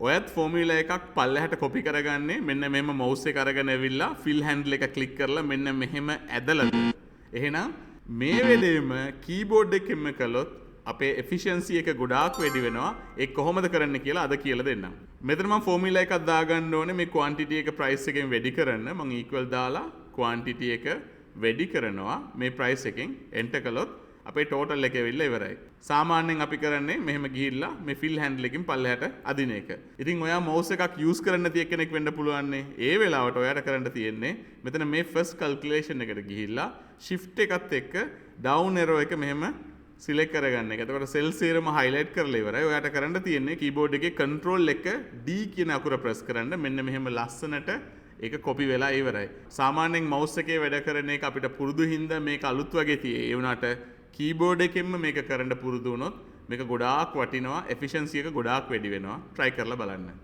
ඔයත් ෆෝමියුලා එකක් පල්ලෙහාට කොපි කරගන්නේ මෙන්න මෙහෙම මවුස් එක අරගෙන ඇවිල්ලා ෆිල් හැන්ඩල් එක ක්ලික් කරලා මෙන්න මෙහෙම ඇදලාද. එහෙනම් මේ වෙලේම කීබෝඩ් එකෙන්ම කළොත් අපේ efficiency එක ගොඩාක් වැඩි වෙනවා. ඒක කොහොමද කරන්න කියලා අද කියලා දෙන්නම්. මෙතන මම ෆෝමියුලා එකක් දාගන්න ඕනේ මේ quantity එක price එකෙන් වැඩි කරන්න. මම equal දාලා quantity එක වැඩි කරනවා මේ price එකෙන් enter කළොත් අපේ total එක ඇවිල්ලා ඉවරයි. සාමාන්‍යයෙන් අපි කරන්නේ මෙහෙම ගිහිල්ලා මේ fill handle එකකින් පල්ලෙහාට අදින එක. ඉතින් ඔයා mouse එකක් use කරන්න නැති කෙනෙක් වෙන්න පුළුවන් නේ. ඒ වෙලාවට ඔයාට කරන්න තියෙන්නේ මෙතන මේ first calculation එකට ගිහිල්ලා shift එකත් එක්ක down arrow එක මෙහෙම select කරගන්න එක. එතකොට cells සියරම highlight කරලා ඉවරයි. ඔයාට කරන්න තියෙන්නේ keyboard එකේ control එක D කියන අකුර press කරන්න. මෙන්න මෙහෙම ලස්සනට ඒක copy වෙලා ඉවරයි. සාමාන්‍යයෙන් mouse එකේ වැඩ කරන එක අපිට පුරුදු හින්දා මේක අලුත් වගේ තියෙයි. ඒ වුණාට keyboard එකෙන්ම මේක කරන්න පුරුදු වුණොත් මේක ගොඩාක් වටිනවා. efficiency එක ගොඩාක් වැඩි වෙනවා. try කරලා බලන්න.